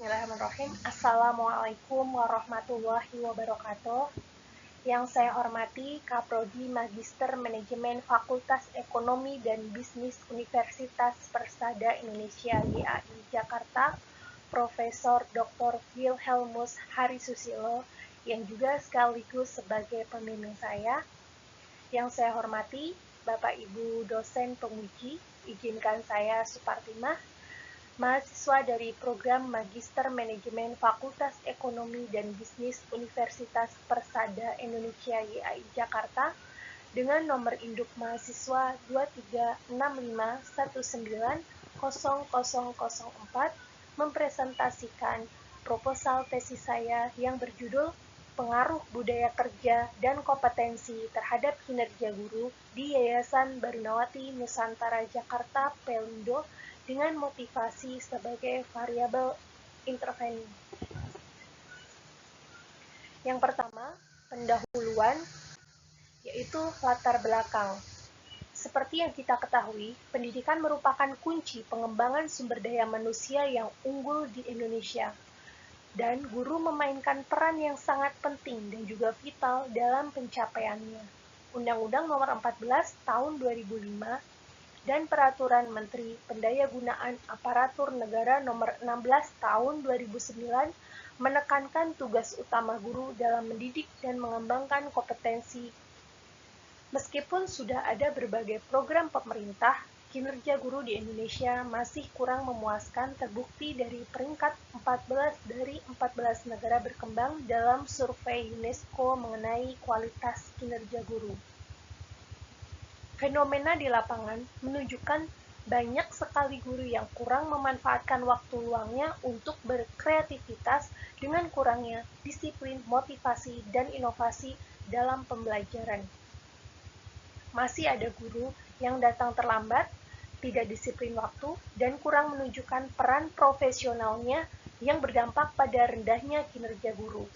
Bismillahirrahmanirrahim. Assalamualaikum warahmatullahi wabarakatuh. Yang saya hormati Kaprodi Magister Manajemen Fakultas Ekonomi dan Bisnis Universitas Persada Indonesia YAI Jakarta, Profesor Dr. Wilhelmus Harisusilo, yang juga sekaligus sebagai pembimbing saya. Yang saya hormati Bapak Ibu dosen penguji, izinkan saya Supartimah, mahasiswa dari program Magister Manajemen Fakultas Ekonomi dan Bisnis Universitas Persada Indonesia YAI Jakarta dengan nomor induk mahasiswa 2365190004 mempresentasikan proposal tesis saya yang berjudul Pengaruh Budaya Kerja dan Kompetensi Terhadap Kinerja Guru di Yayasan Barunawati Nusantara Jakarta Pelindo dengan motivasi sebagai variabel intervensi. Yang pertama, pendahuluan, yaitu latar belakang. Seperti yang kita ketahui, pendidikan merupakan kunci pengembangan sumber daya manusia yang unggul di Indonesia. Dan guru memainkan peran yang sangat penting dan juga vital dalam pencapaiannya. Undang-Undang Nomor 14 Tahun 2005 dan Peraturan Menteri Pendayagunaan Aparatur Negara Nomor 16 Tahun 2009 menekankan tugas utama guru dalam mendidik dan mengembangkan kompetensi. Meskipun sudah ada berbagai program pemerintah, kinerja guru di Indonesia masih kurang memuaskan, terbukti dari peringkat 14 dari 14 negara berkembang dalam survei UNESCO mengenai kualitas kinerja guru. Fenomena di lapangan menunjukkan banyak sekali guru yang kurang memanfaatkan waktu luangnya untuk berkreativitas dengan kurangnya disiplin, motivasi, dan inovasi dalam pembelajaran. Masih ada guru yang datang terlambat, tidak disiplin waktu, dan kurang menunjukkan peran profesionalnya yang berdampak pada rendahnya kinerja guru.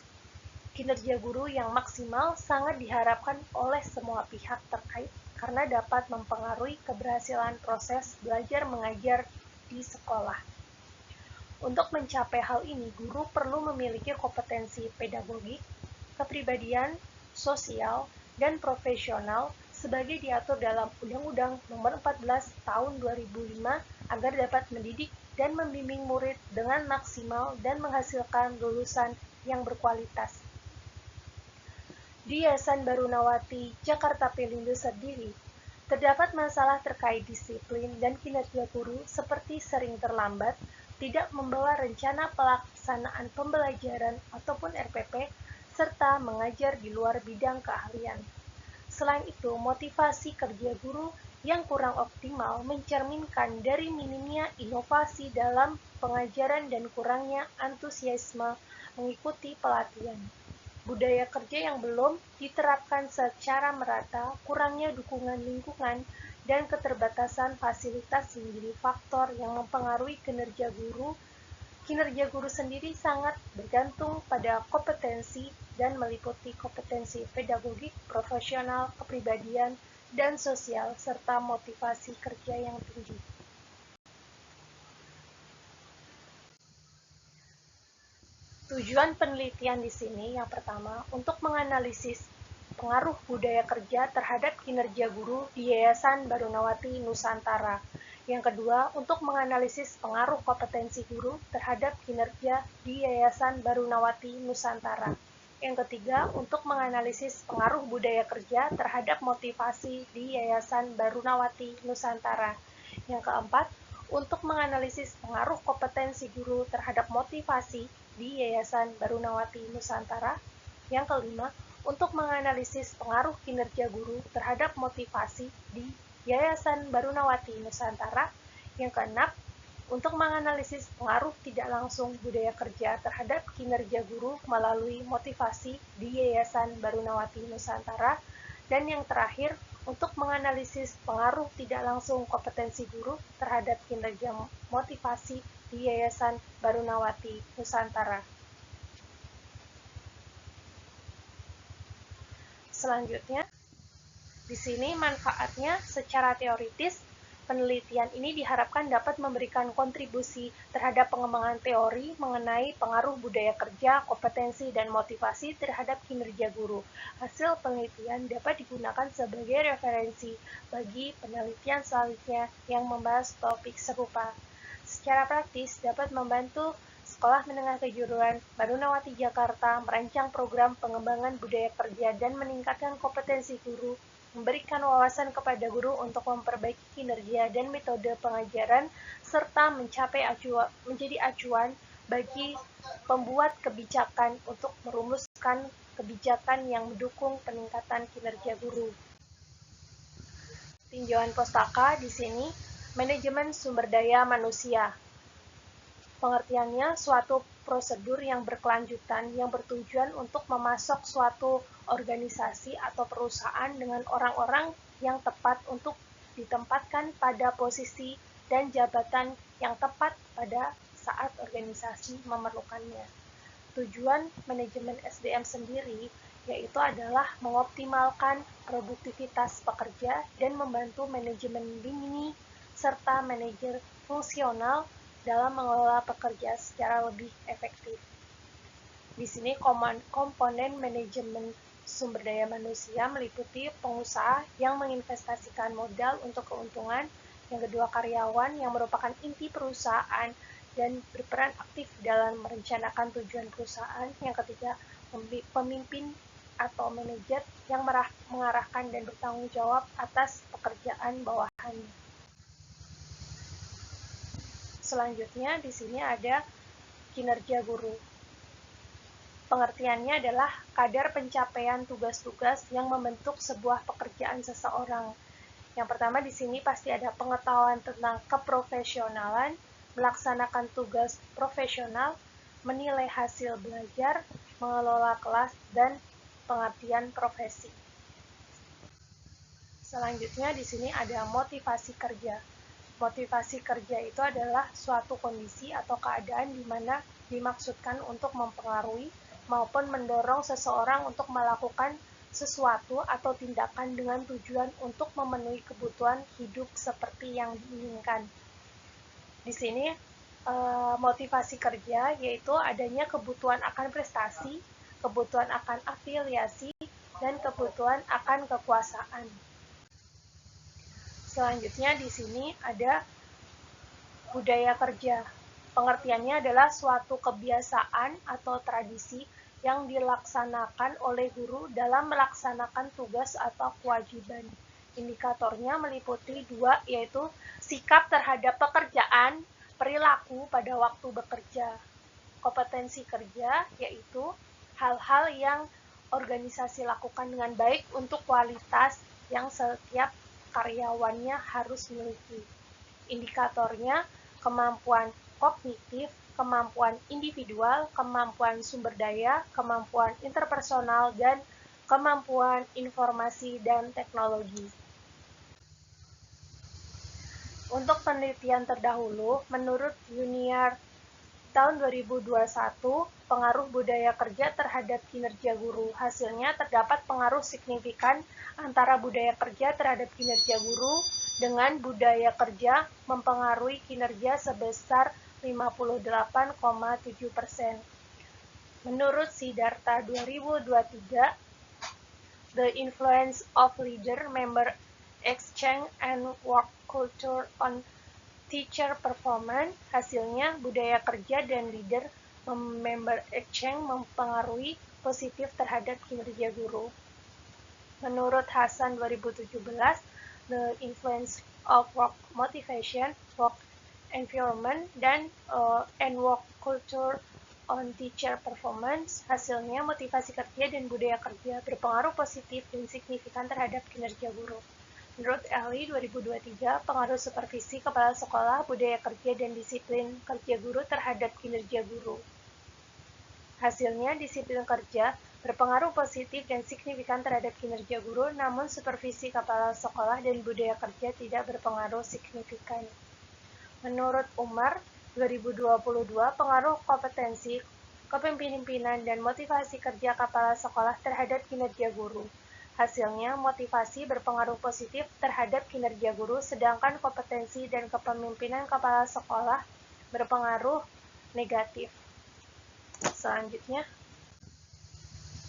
Kinerja guru yang maksimal sangat diharapkan oleh semua pihak terkait karena dapat mempengaruhi keberhasilan proses belajar mengajar di sekolah. Untuk mencapai hal ini, guru perlu memiliki kompetensi pedagogik, kepribadian, sosial, dan profesional sebagai diatur dalam Undang-Undang Nomor 14 Tahun 2005 agar dapat mendidik dan membimbing murid dengan maksimal dan menghasilkan lulusan yang berkualitas. Di Yayasan Barunawati Jakarta Pelindo sendiri, terdapat masalah terkait disiplin dan kinerja guru seperti sering terlambat, tidak membawa rencana pelaksanaan pembelajaran ataupun RPP, serta mengajar di luar bidang keahlian. Selain itu, motivasi kerja guru yang kurang optimal mencerminkan dari minimnya inovasi dalam pengajaran dan kurangnya antusiasme mengikuti pelatihan. Budaya kerja yang belum diterapkan secara merata, kurangnya dukungan lingkungan, dan keterbatasan fasilitas menjadi faktor yang mempengaruhi kinerja guru. Kinerja guru sendiri sangat bergantung pada kompetensi dan meliputi kompetensi pedagogik, profesional, kepribadian, dan sosial, serta motivasi kerja yang tinggi. Tujuan penelitian di sini yang pertama, untuk menganalisis pengaruh budaya kerja terhadap kinerja guru di Yayasan Barunawati Nusantara. Yang kedua, untuk menganalisis pengaruh kompetensi guru terhadap kinerja di Yayasan Barunawati Nusantara. Yang ketiga, untuk menganalisis pengaruh budaya kerja terhadap motivasi di Yayasan Barunawati Nusantara. Yang keempat, untuk menganalisis pengaruh kompetensi guru terhadap motivasi di Yayasan Barunawati Nusantara. Yang kelima, untuk menganalisis pengaruh kinerja guru terhadap motivasi di Yayasan Barunawati Nusantara. Yang keenam, untuk menganalisis pengaruh tidak langsung budaya kerja terhadap kinerja guru melalui motivasi di Yayasan Barunawati Nusantara. Dan yang terakhir, untuk menganalisis pengaruh tidak langsung kompetensi guru terhadap kinerja motivasi di Yayasan Barunawati Nusantara. Selanjutnya, di sini manfaatnya secara teoritis Penelitian ini diharapkan dapat memberikan kontribusi terhadap pengembangan teori mengenai pengaruh budaya kerja, kompetensi, dan motivasi terhadap kinerja guru. Hasil penelitian dapat digunakan sebagai referensi bagi penelitian selanjutnya yang membahas topik serupa. Secara praktis, dapat membantu Sekolah Menengah Kejuruan Barunawati Jakarta merancang program pengembangan budaya kerja dan meningkatkan kompetensi guru, memberikan wawasan kepada guru untuk memperbaiki kinerja dan metode pengajaran, serta menjadi acuan bagi pembuat kebijakan untuk merumuskan kebijakan yang mendukung peningkatan kinerja guru. Tinjauan Pustaka di sini, manajemen sumber daya manusia. Pengertiannya suatu prosedur yang berkelanjutan yang bertujuan untuk memasok suatu organisasi atau perusahaan dengan orang-orang yang tepat untuk ditempatkan pada posisi dan jabatan yang tepat pada saat organisasi memerlukannya. Tujuan manajemen SDM sendiri yaitu adalah mengoptimalkan produktivitas pekerja dan membantu manajemen lini serta manajer fungsional dalam mengelola pekerja secara lebih efektif. Di sini komponen manajemen sumber daya manusia meliputi pengusaha yang menginvestasikan modal untuk keuntungan, yang kedua karyawan yang merupakan inti perusahaan dan berperan aktif dalam merencanakan tujuan perusahaan, yang ketiga pemimpin atau manajer yang mengarahkan dan bertanggung jawab atas pekerjaan bawahannya. Selanjutnya di sini ada kinerja guru. Pengertiannya adalah kadar pencapaian tugas-tugas yang membentuk sebuah pekerjaan seseorang. Yang pertama di sini pasti ada pengetahuan tentang keprofesionalan, melaksanakan tugas profesional, menilai hasil belajar, mengelola kelas, dan pengertian profesi. Selanjutnya di sini ada motivasi kerja. Motivasi kerja itu adalah suatu kondisi atau keadaan di mana dimaksudkan untuk mempengaruhi maupun mendorong seseorang untuk melakukan sesuatu atau tindakan dengan tujuan untuk memenuhi kebutuhan hidup seperti yang diinginkan. Di sini motivasi kerja yaitu adanya kebutuhan akan prestasi, kebutuhan akan afiliasi, dan kebutuhan akan kekuasaan. Selanjutnya di sini ada budaya kerja. Pengertiannya adalah suatu kebiasaan atau tradisi yang dilaksanakan oleh guru dalam melaksanakan tugas atau kewajiban. Indikatornya meliputi dua, yaitu sikap terhadap pekerjaan, perilaku pada waktu bekerja. Kompetensi kerja, yaitu hal-hal yang organisasi lakukan dengan baik untuk kualitas yang setiap karyawannya harus miliki. Indikatornya kemampuan kognitif, kemampuan individual, kemampuan sumber daya, kemampuan interpersonal, dan kemampuan informasi dan teknologi. Untuk penelitian terdahulu, menurut Junior tahun 2021, pengaruh budaya kerja terhadap kinerja guru. Hasilnya terdapat pengaruh signifikan antara budaya kerja terhadap kinerja guru dengan budaya kerja mempengaruhi kinerja sebesar 58,7%. Menurut Siddhartha 2023, The Influence of Leader-Member Exchange and Work Culture on Teacher Performance, hasilnya budaya kerja dan leader member exchange mempengaruhi positif terhadap kinerja guru. Menurut Hasan 2017, The Influence of Work Motivation, Work Environment, and Work Culture on Teacher Performance, hasilnya motivasi kerja dan budaya kerja berpengaruh positif dan signifikan terhadap kinerja guru. Menurut ahli 2023, pengaruh supervisi kepala sekolah, budaya kerja, dan disiplin kerja guru terhadap kinerja guru. Hasilnya, disiplin kerja berpengaruh positif dan signifikan terhadap kinerja guru, namun supervisi kepala sekolah dan budaya kerja tidak berpengaruh signifikan. Menurut Umar 2022, pengaruh kompetensi, kepemimpinan, dan motivasi kerja kepala sekolah terhadap kinerja guru. Hasilnya, motivasi berpengaruh positif terhadap kinerja guru, sedangkan kompetensi dan kepemimpinan kepala sekolah berpengaruh negatif. Selanjutnya,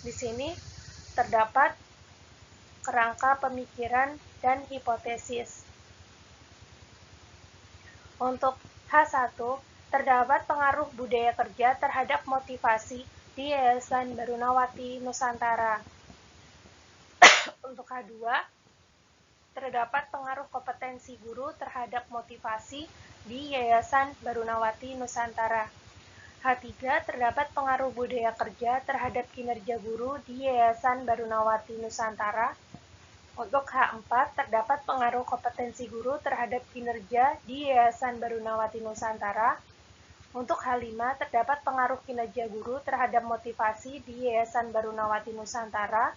di sini terdapat kerangka pemikiran dan hipotesis. Untuk H1, terdapat pengaruh budaya kerja terhadap motivasi di Yayasan Barunawati Nusantara. Untuk H2, terdapat pengaruh kompetensi guru terhadap motivasi di Yayasan Barunawati Nusantara. H3, terdapat pengaruh budaya kerja terhadap kinerja guru di Yayasan Barunawati Nusantara. Untuk H4, terdapat pengaruh kompetensi guru terhadap kinerja di Yayasan Barunawati Nusantara. Untuk H5, terdapat pengaruh kinerja guru terhadap motivasi di Yayasan Barunawati Nusantara.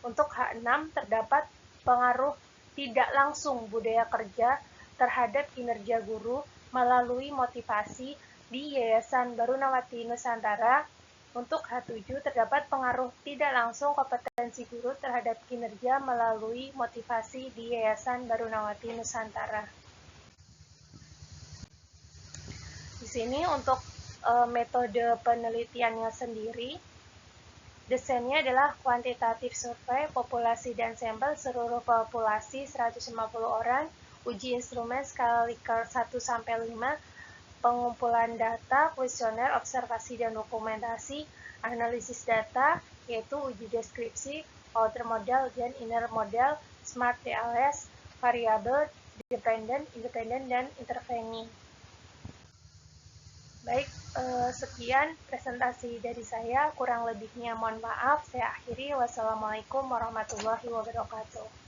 Untuk H6, terdapat pengaruh tidak langsung budaya kerja terhadap kinerja guru melalui motivasi di Yayasan Barunawati Nusantara. Untuk H7, terdapat pengaruh tidak langsung kompetensi guru terhadap kinerja melalui motivasi di Yayasan Barunawati Nusantara. Di sini untuk metode penelitiannya sendiri, desainnya adalah kuantitatif survei populasi dan sampel seluruh populasi 150 orang, uji instrumen skala Likert 1-5, pengumpulan data, kuesioner, observasi dan dokumentasi, analisis data, yaitu uji deskripsi, outer model dan inner model, smart TLS, variabel, dependent, independent, dan intervening. Baik, sekian presentasi dari saya, kurang lebihnya mohon maaf, saya akhiri. Wassalamualaikum warahmatullahi wabarakatuh.